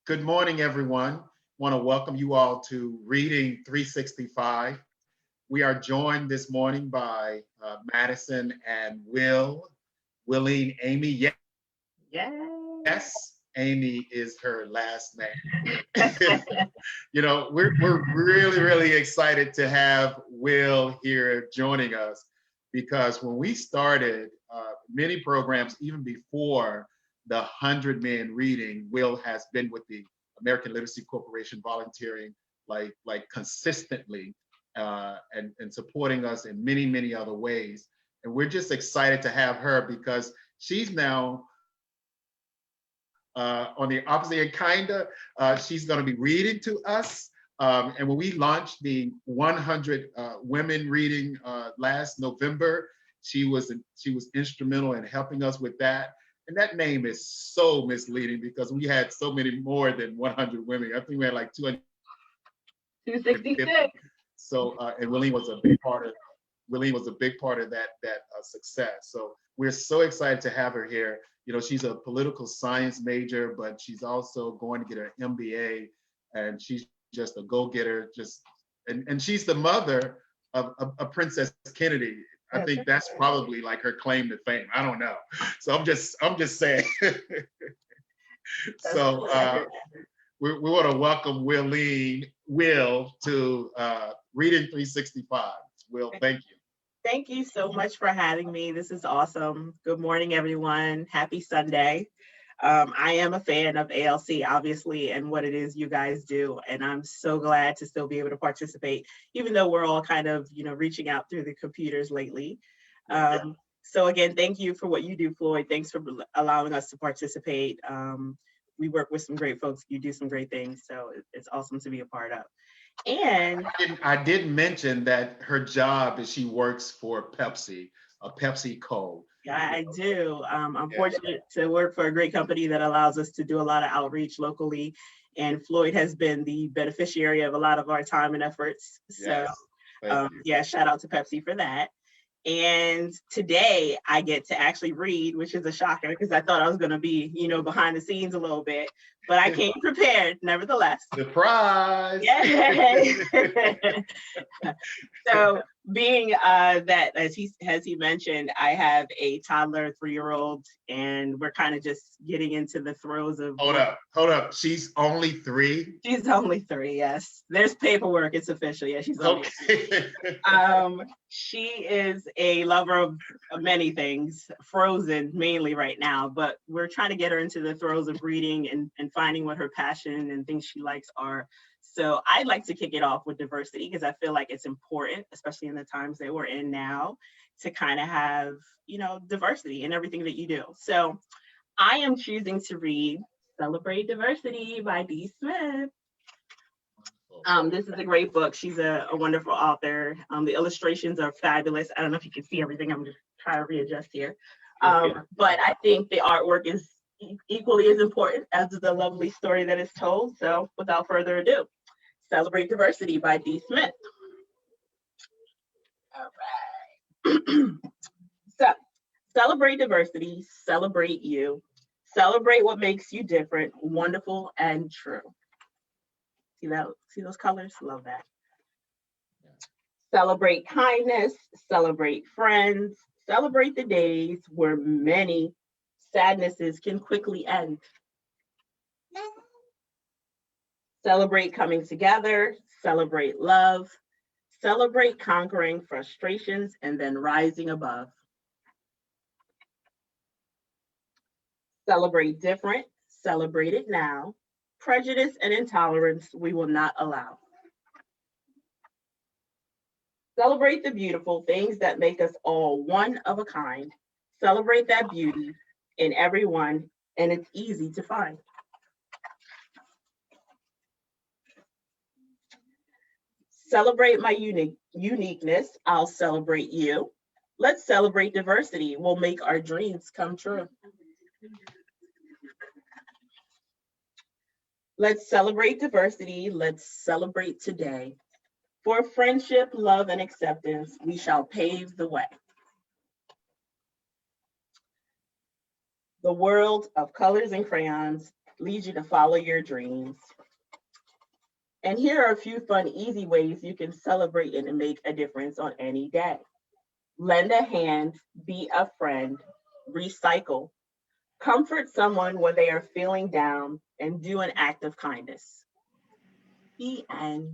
Good morning, everyone. Want to welcome you all to Reading 365. We are joined this morning by Madison and Willeen, Amy. Yes, Amy is her last name. We're really excited to have Will here joining us because when we started many programs, even before the 100 Men Reading, Will has been with the American Literacy Corporation volunteering like consistently and supporting us in many other ways. And we're just excited to have her because she's now on the opposite end, she's going to be reading to us. And when we launched the 100 Women Reading last November, she was instrumental in helping us with that. And that name is so misleading because we had so many more than 100 women. I think we had like 266. So, and Willeen was a big part of that success. So we're so excited to have her here. She's a political science major, but she's also going to get her MBA, and she's just a go-getter. And she's the mother of Princess Kennedy. I think that's probably like her claim to fame. I don't know. So I'm just saying. So we want to welcome Will to Reading 365. Will, thank you. Thank you so much for having me. This is awesome. Good morning, everyone. Happy Sunday. I am a fan of ALC, obviously, and what it is you guys do. And I'm so glad to still be able to participate, even though we're all kind of, reaching out through the computers lately. So again, thank you for what you do, Floyd. Thanks for allowing us to participate. We work with some great folks. You do some great things. So it's awesome to be a part of. And I did mention that her job is she works for Pepsi, PepsiCo. Yeah, I do. I'm fortunate to work for a great company that allows us to do a lot of outreach locally. And Floyd has been the beneficiary of a lot of our time and efforts. So shout out to Pepsi for that. And today I get to actually read, which is a shocker because I thought I was going to be, behind the scenes a little bit, but I came prepared nevertheless. Surprise! Yay! So being that, as he mentioned, I have a toddler, 3-year-old, and we're kind of just getting into the throes of. Hold up. She's only 3? She's only 3, yes. There's paperwork. It's official. Yeah, she's only 3. She is a lover of many things, Frozen mainly right now, but we're trying to get her into the throes of reading and finding what her passion and things she likes are. So I'd like to kick it off with diversity because I feel like it's important, especially in the times that we're in now, to kind of have, diversity in everything that you do. So I am choosing to read Celebrate Diversity by D. Smith. This is a great book. She's a wonderful author. The illustrations are fabulous. I don't know if you can see everything. I'm just trying to readjust here. But I think the artwork is equally as important as the lovely story that is told. So without further ado, Celebrate Diversity by D. Smith. All right. So, celebrate diversity, celebrate you, celebrate what makes you different, wonderful, and true. See that? See those colors? Love that. Celebrate kindness, celebrate friends, celebrate the days where many sadnesses can quickly end. Celebrate coming together, celebrate love, celebrate conquering frustrations and then rising above. Celebrate different, celebrate it now. Prejudice and intolerance we will not allow. Celebrate the beautiful things that make us all one of a kind. Celebrate that beauty in everyone, and it's easy to find. Celebrate my uniqueness. I'll celebrate you. Let's celebrate diversity. We'll make our dreams come true. Let's celebrate diversity. Let's celebrate today. For friendship, love, and acceptance, we shall pave the way. The world of colors and crayons, lead you to follow your dreams. And here are a few fun, easy ways you can celebrate and make a difference on any day. Lend a hand, be a friend, recycle, comfort someone when they are feeling down, and do an act of kindness. The end.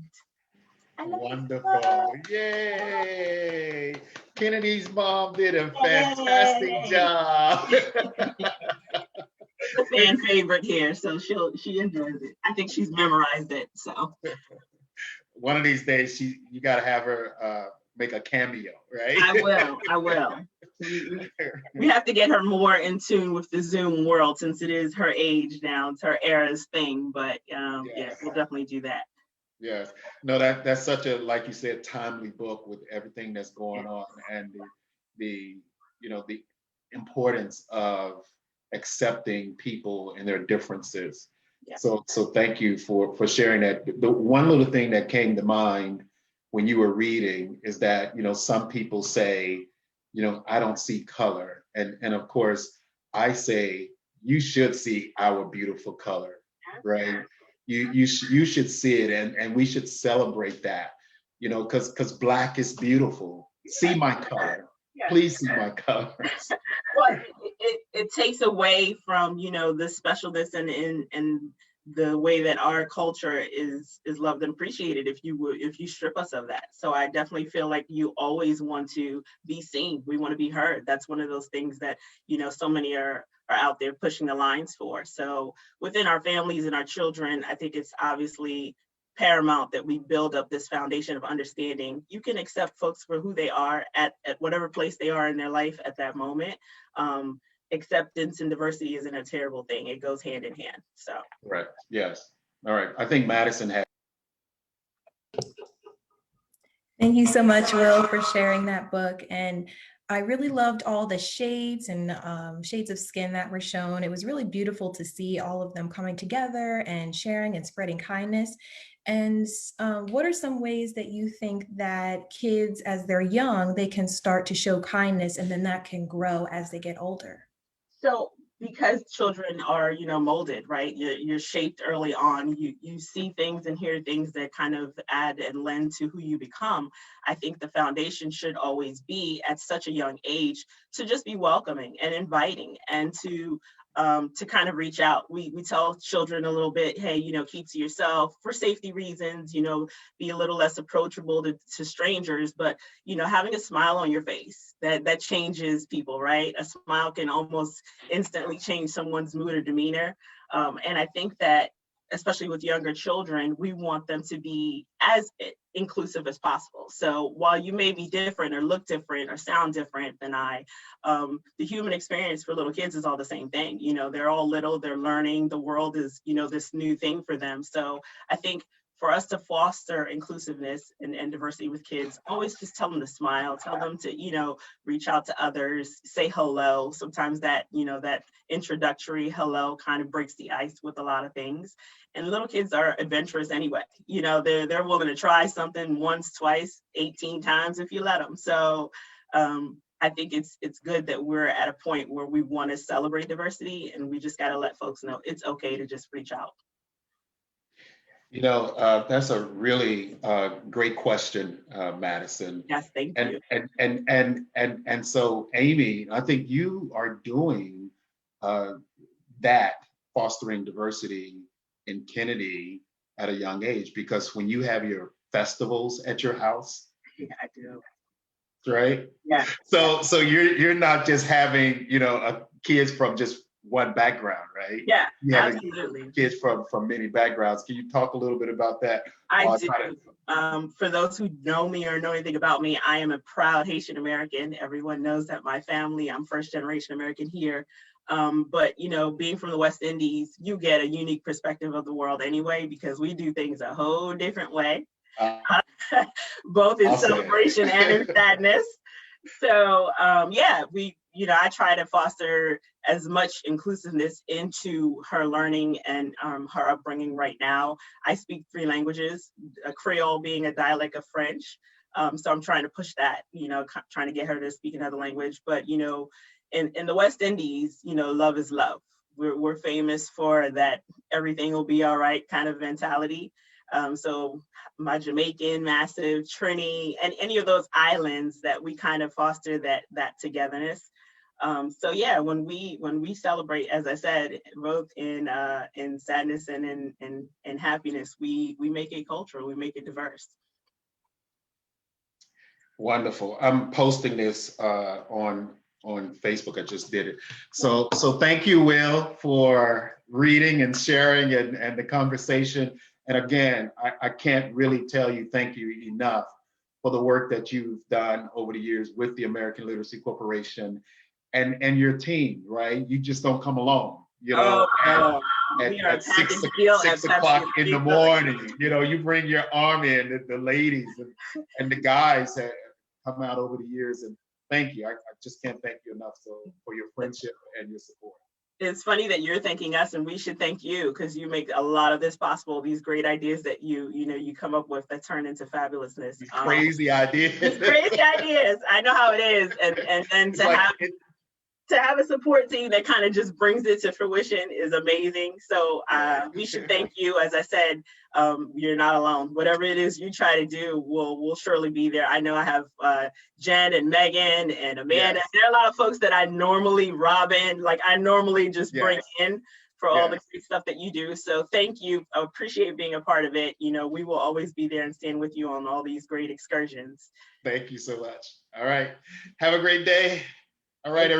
I love this Wonderful. book. Yay. Kennedy's mom did a fantastic Yay. job. It's a fan favorite here, so she enjoys it. I think she's memorized it. So One of these days, you got to have her make a cameo, right? I will. I will. We have to get her more in tune with the Zoom world since it is her age now. It's her era's thing. But yeah, we'll definitely do that. Yes. No, that's such a, like you said, timely book with everything that's going on, and the the importance of accepting people and their differences. Yeah. So thank you for sharing that. The one little thing that came to mind when you were reading is that, some people say, I don't see color. And of course, I say, you should see our beautiful color, right? You should see it, and we should celebrate that, because Black is beautiful. See my color. Please see my colors. Well, it takes away from, the specialness and the way that our culture is loved and appreciated if you strip us of that. So I definitely feel like you always want to be seen. We want to be heard. That's one of those things that, so many are out there pushing the lines for. So within our families and our children, I think it's obviously paramount that we build up this foundation of understanding. You can accept folks for who they are at whatever place they are in their life at that moment. Acceptance and diversity isn't a terrible thing. It goes hand in hand. So right. Yes. All right. I think Madison had. Thank you so much, Will, for sharing that book. And I really loved all the shades and shades of skin that were shown. It was really beautiful to see all of them coming together and sharing and spreading kindness. And what are some ways that you think that kids, as they're young, they can start to show kindness, and then that can grow as they get older? So because children are, molded, right? You're shaped early on. You see things and hear things that kind of add and lend to who you become. I think the foundation should always be at such a young age to just be welcoming and inviting, and to kind of reach out. We tell children a little bit, hey, keep to yourself for safety reasons, be a little less approachable to strangers, but, having a smile on your face, that changes people, right? A smile can almost instantly change someone's mood or demeanor. And I think that, especially with younger children, we want them to be as inclusive as possible. So while you may be different or look different or sound different than I, the human experience for little kids is all the same thing. They're all little, they're learning, the world is, this new thing for them. So I think for us to foster inclusiveness and diversity with kids, always just tell them to smile, tell them to, reach out to others, say hello. Sometimes that, that introductory hello kind of breaks the ice with a lot of things. And little kids are adventurous anyway. They're willing to try something once, twice, 18 times if you let them. So I think it's good that we're at a point where we want to celebrate diversity, and we just got to let folks know it's okay to just reach out. That's a really great question, Madison. Yes, thank you. And so, Amy, I think you are doing that, fostering diversity in Kennedy at a young age, because when you have your festivals at your house, yeah, I do. Right? Yeah. So you're not just having kids from just one background, right? Yeah, absolutely. Kids from many backgrounds. Can you talk a little bit about that? I do. For those who know me or know anything about me, I am a proud Haitian American. Everyone knows that my family, I'm first generation American here. But being from the West Indies, you get a unique perspective of the world anyway, because we do things a whole different way, both in celebration and in sadness. So I try to foster as much inclusiveness into her learning and her upbringing right now. I speak 3 languages, Creole being a dialect of French. So I'm trying to push that, trying to get her to speak another language. But, in the West Indies, love is love. we're famous for that everything will be all right kind of mentality. So my Jamaican, Massive, Trini, and any of those islands that we kind of foster that togetherness. So yeah, when we celebrate, as I said, both in sadness and in happiness, we make it cultural, we make it diverse. Wonderful. I'm posting this on Facebook. I just did it. So thank you, Will, for reading and sharing and the conversation. And again, I can't really tell you thank you enough for the work that you've done over the years with the American Literacy Corporation and your team, right? You just don't come alone, you know, at 6 o'clock in the morning, you know, you bring your army and the ladies and the guys that come out over the years. And thank you. I just can't thank you enough for your friendship and your support. It's funny that you're thanking us, and we should thank you, because you make a lot of this possible. These great ideas that you come up with that turn into fabulousness. These crazy ideas. These crazy ideas. I know how it is, and then to have a support team that kind of just brings it to fruition is amazing. So we should thank you. As I said, you're not alone. Whatever it is you try to do, we'll surely be there. I know I have Jen and Megan and Amanda. Yes. There are a lot of folks that I normally just bring in for all the great stuff that you do. So thank you. I appreciate being a part of it. You know, we will always be there and stand with you on all these great excursions. Thank you so much. All right. Have a great day. All right, everybody.